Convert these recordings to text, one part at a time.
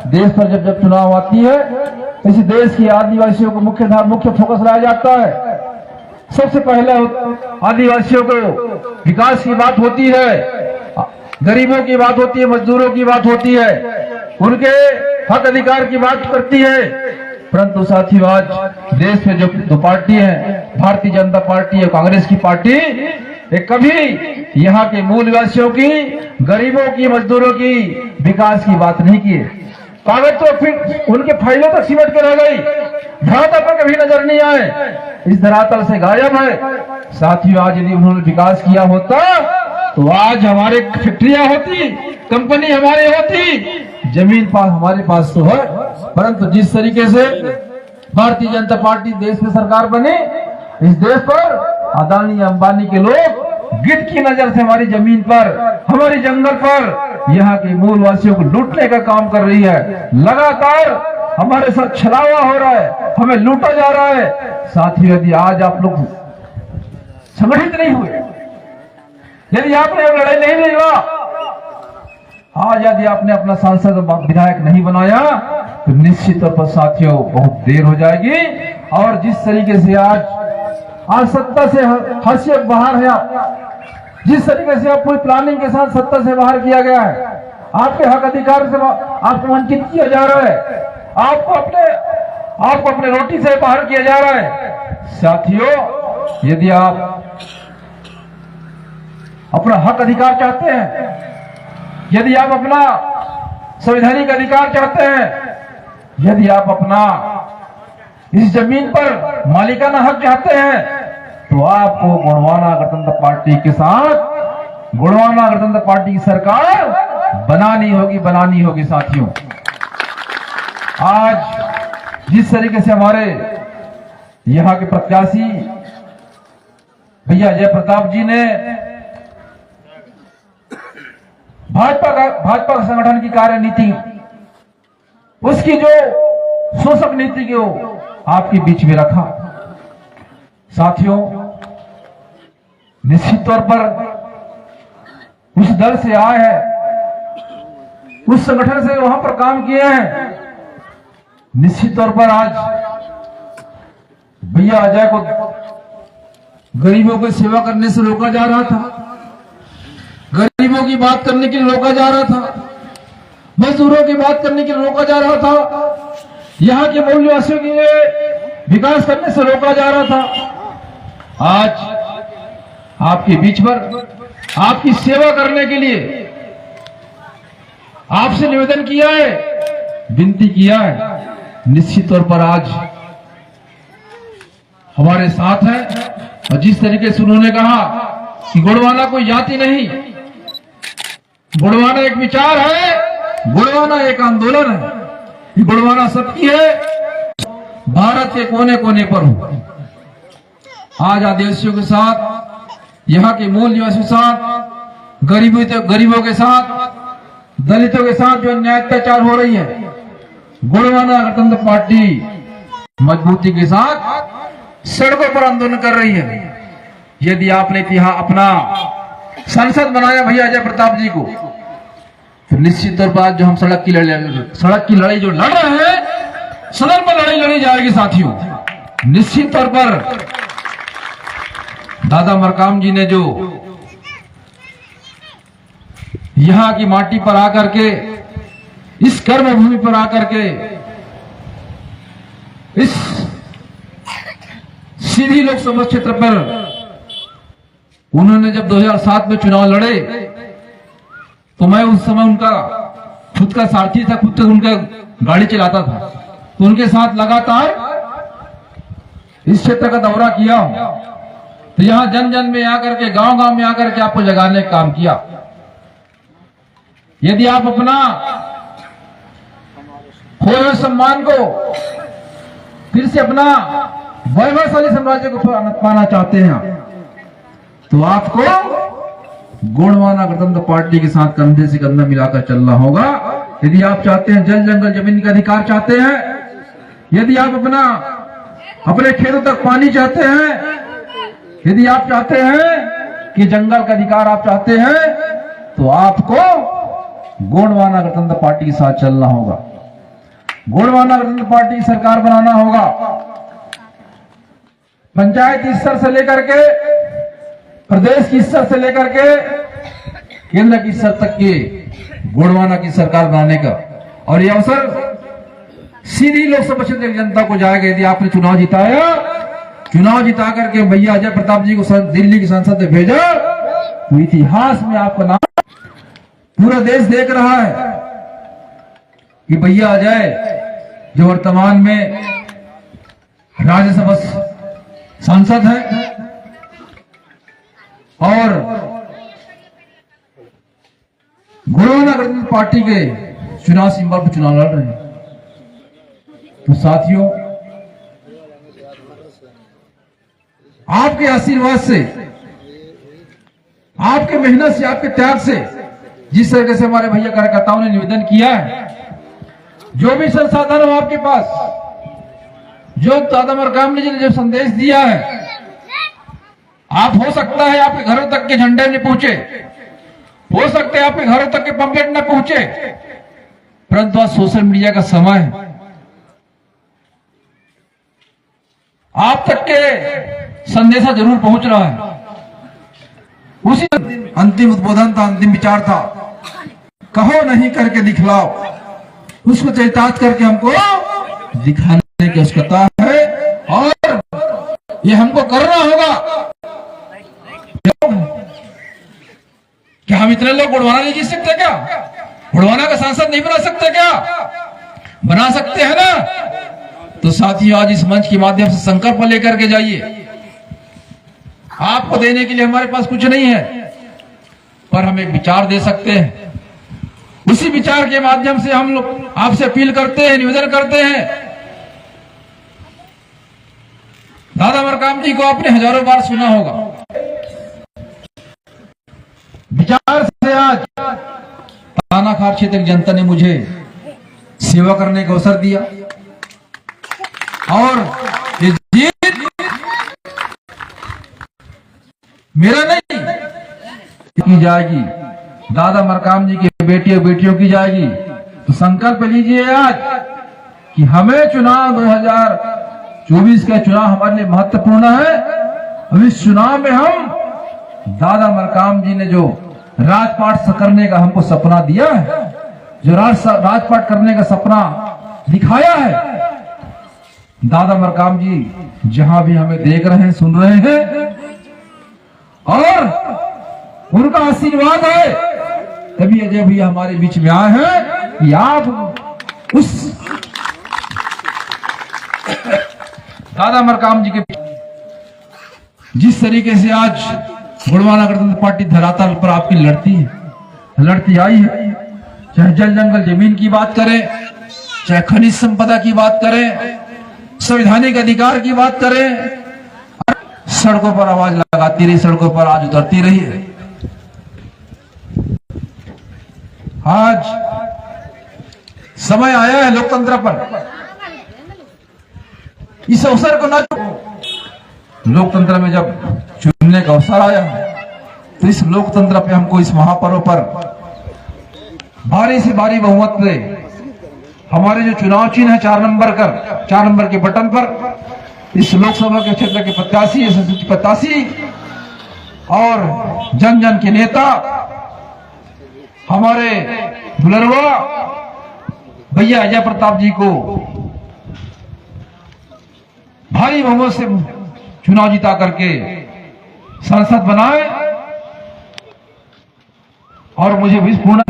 देश पर जब जब चुनाव आती है इस देश की आदिवासियों को मुख्य फोकस लाया जाता है। सबसे पहले आदिवासियों को विकास की बात होती है, गरीबों की बात होती है, मजदूरों की बात होती है, उनके हक अधिकार की बात करती है। परंतु साथियों आज देश में जो दो पार्टी है, भारतीय जनता पार्टी और कांग्रेस की पार्टी, ये कभी यहाँ के मूल निवासियों की, गरीबों की, मजदूरों की विकास की बात नहीं की। कागज तो फिर उनके फाइलों तक सिमट के रह गई, धरातल पर कभी नजर नहीं आए, इस धरातल से गायब है। साथियों आज यदि उन्होंने विकास किया होता तो आज हमारे फैक्ट्रियां होती, कंपनी हमारी होती, जमीन पास हमारे पास तो है। परंतु जिस तरीके से भारतीय जनता पार्टी देश में सरकार बनी, इस देश पर अदानी अंबानी के लोग गिद्ध की नजर से हमारी जमीन पर, हमारी जंगल पर, यहाँ के मूल वासियों को लूटने का काम कर रही है। लगातार हमारे साथ छलावा हो रहा है, हमें लूटा जा रहा है। साथियों यदि आज आप लोग संगठित नहीं हुए, यदि आपने लड़ाई नहीं लड़ा, आज यदि आपने अपना सांसद विधायक नहीं बनाया तो निश्चित तौर पर साथियों बहुत देर हो जाएगी। और जिस तरीके से आज सत्ता से हाशिए बाहर है, जिस तरीके से आप पूरी प्लानिंग के साथ सत्ता से बाहर किया गया है, आपके हक अधिकार से आपको वंचित किया जा रहा है, आपको अपने रोटी से बाहर किया जा रहा है। साथियों यदि आप अपना हक अधिकार चाहते हैं, यदि आप अपना संवैधानिक अधिकार चाहते हैं, यदि आप अपना इस जमीन पर मालिकाना हक चाहते हैं, तो आपको गोंडवाना गणतंत्र पार्टी के साथ गोंडवाना गणतंत्र पार्टी की सरकार बनानी होगी। साथियों आज जिस तरीके से हमारे यहाँ के प्रत्याशी भैया जय प्रताप जी ने भाजपा संगठन की कार्यनीति, उसकी जो शोषक नीति को आपके बीच में रखा। साथियों निश्चित तौर पर उस दल से आए हैं, उस संगठन से वहां पर काम किए हैं। निश्चित तौर पर आज भैया अजय को गरीबों की सेवा करने से रोका जा रहा था, गरीबों की बात करने के लिए रोका जा रहा था, मजदूरों की बात करने के लिए रोका जा रहा था, यहाँ के मूल निवासियों के लिए विकास करने से रोका जा रहा था। आज आपके बीच पर आपकी सेवा करने के लिए आपसे निवेदन किया है, विनती किया है। निश्चित तौर पर आज हमारे साथ है। और जिस तरीके से उन्होंने कहा कि गोंडवाना कोई जाति नहीं, गोंडवाना एक विचार है, गोंडवाना एक आंदोलन है, ये गोंडवाना सबकी है, भारत के कोने कोने पर हो। आज आदिवासियों के साथ, यहाँ के मूल निवासियों के साथ, गरीबों के साथ, दलितों के साथ जो अन्याय अत्याचार हो रही है, गोंडवाना गणतंत्र पार्टी मजबूती के साथ सड़कों पर आंदोलन कर रही है। यदि आपने यहाँ अपना सांसद बनाया भैया अजय प्रताप जी को, तो निश्चित तौर पर आज जो हम सड़क की लड़ाई जो लड़ रहे हैं, सदन पर लड़ाई लड़ी जाएगी। साथियों निश्चित तौर पर दादा मरकाम जी ने जो यहाँ की माटी पर आकर के, इस कर्म भूमि पर आकर के, इस सीधी लोकसभा क्षेत्र पर उन्होंने जब 2007 में चुनाव लड़े, तो मैं उस समय उनका खुद का सारथी था, खुद उनका गाड़ी चलाता था, तो उनके साथ लगातार इस क्षेत्र का दौरा किया। तो यहाँ जन जन में आकर के, गांव गांव में आकर के आपको जगाने का काम किया। यदि आप अपना खोए हुए सम्मान को फिर से अपना वैभवशाली साम्राज्य को पाना चाहते हैं, तो आपको गोंडवाना गणतंत्र पार्टी के साथ कंधे से कंधा मिलाकर चलना होगा। यदि आप चाहते हैं जल जंगल जमीन का अधिकार चाहते हैं, यदि आप अपने खेतों तक पानी चाहते हैं, यदि आप चाहते हैं कि जंगल का अधिकार आप चाहते हैं, तो आपको गोंडवाना गणतंत्र पार्टी के साथ चलना होगा। गोंडवाना गठबंधन पार्टी की सरकार बनाना होगा। पंचायत स्तर से लेकर के प्रदेश की स्तर से लेकर के केंद्र की स्तर तक की गोंडवाना की सरकार बनाने का, और ये अवसर सीधी लोकसभा क्षेत्र की जनता को जाएगा। यदि आपने चुनाव जिताया, चुनाव जिता करके भैया अजय प्रताप जी को दिल्ली की संसद में भेजा, तो इतिहास में आपका नाम पूरा देश देख रहा है कि भैया अजय जो वर्तमान में राज्यसभा सांसद है और गोंडवाना गठबंधन पार्टी के चुनाव सिंबल पर चुनाव लड़ रहे हैं। तो साथियों, आपके आशीर्वाद से, आपके मेहनत से, आपके त्याग से, जिस तरीके से हमारे भैया कार्यकर्ताओं ने निवेदन किया है, जो भी संसाधन हो आपके पास, जो दादा मरकाम जी ने जो संदेश दिया है, आप हो सकता है आपके घरों तक के झंडे न पहुंचे, हो सकता है आपके घरों तक के पंपलेट न पहुंचे, परंतु आज सोशल मीडिया का समय है, आप तक के संदेशा जरूर पहुंच रहा है। उसी अंतिम उद्बोधन था, अंतिम विचार था, कहो नहीं करके दिखलाओ, उसको चरितार्थ करके हमको दिखाने की आवश्यकता है और ये हमको करना होगा। क्या हम इतने लोग गोंडवाना नहीं जीत सकते क्या? गोंडवाना का सांसद नहीं बना सकते क्या? बना सकते हैं ना? तो साथियों, आज इस मंच के माध्यम से संकल्प लेकर के जाइए। आपको देने के लिए हमारे पास कुछ नहीं है, पर हम एक विचार दे सकते हैं। उसी विचार के माध्यम से हम लोग आपसे अपील करते हैं, निवेदन करते हैं। दादा मरकाम जी को आपने हजारों बार सुना होगा। विचार से आज तानाखार क्षेत्र की जनता ने मुझे सेवा करने का अवसर दिया और ये जीत मेरा नहीं की जाएगी, दादा मरकाम जी के बेटे और बेटियों की जाएगी। तो संकल्प लीजिए आज कि हमें चुनाव 2024 का चुनाव हमारे लिए महत्वपूर्ण है। अब इस चुनाव में हम दादा मरकाम जी ने जो राजपाट करने का हमको सपना दिया है, जो राजपाट करने का सपना दिखाया है, दादा मरकाम जी जहां भी हमें देख रहे हैं, सुन रहे हैं और उनका आशीर्वाद है, तभी अजय भैया हमारे बीच में आए हैं कि आप उस दादा मरकाम जी के जिस तरीके से आज गोंडवाना गठबंधन पार्टी धरातल पर आपकी लड़ती आई है, चाहे जल जंगल जमीन की बात करें, चाहे खनिज संपदा की बात करें, संवैधानिक अधिकार की बात करें, सड़कों पर आवाज लगाती रही, सड़कों पर आज उतरती रही है। आज समय आया है लोकतंत्र पर, इस अवसर को ना, लोकतंत्र में जब चुनने का अवसर आया तो इस लोकतंत्र पे हमको इस महापर्व पर भारी से भारी बहुमत से हमारे जो चुनाव चिन्ह है 4 नंबर के बटन पर इस लोकसभा के क्षेत्र के प्रत्याशी और जन जन के नेता हमारे दुलरवा भैया अजय प्रताप जी को भारी बहुमत से चुनाव जिता करके सांसद बनाए। और मुझे पूर्ण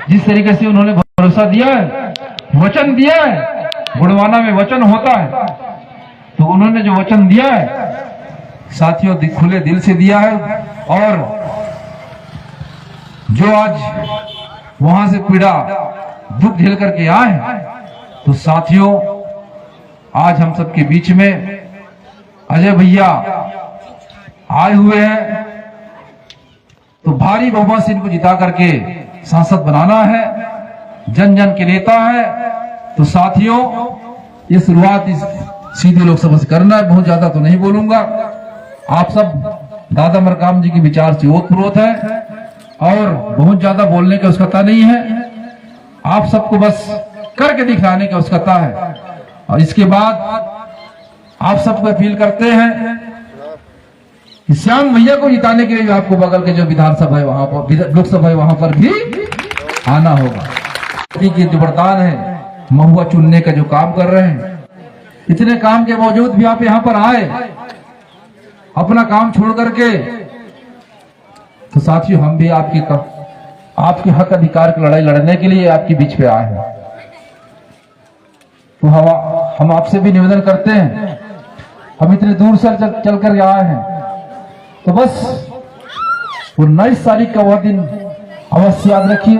जिस तरीके से उन्होंने भरोसा दिया है, वचन दिया है, गोंडवाना में वचन होता है, तो उन्होंने जो वचन दिया है साथियों खुले दिल से दिया है। और जो आज वहां से पीड़ा दुख झेल करके आए, तो साथियों आज हम सबके बीच में अजय भैया आए हुए हैं, तो भारी बहुमत से इनको जिता करके सांसद बनाना है, जन जन के नेता है। तो साथियों ये शुरुआत इस सीधे लोकसभा से करना है, बहुत ज्यादा तो नहीं बोलूंगा। आप सब दादा मरकाम जी के विचार से ओतप्रोत है और बहुत ज्यादा बोलने की आवश्यकता नहीं है। आप सबको बस करके दिखाने की आवश्यकता है। और इसके बाद आप सबको अपील करते हैं कि श्याम भैया को जिताने के लिए आपको बगल के जो विधानसभा है वहां पर, लोकसभा है वहां पर भी आना होगा। की जो वरदान है महुआ चुनने का जो काम कर रहे हैं, इतने काम के बावजूद भी आप यहां पर आए अपना काम छोड़ करके, तो साथियों हम भी आपके हक अधिकार की लड़ाई लड़ने के लिए आपके बीच पे आए हैं। तो हम आपसे भी निवेदन करते हैं, हम इतने दूर से चल कर आए हैं, तो बस वो 19 तारीख का वह दिन अवश्य याद रखिए।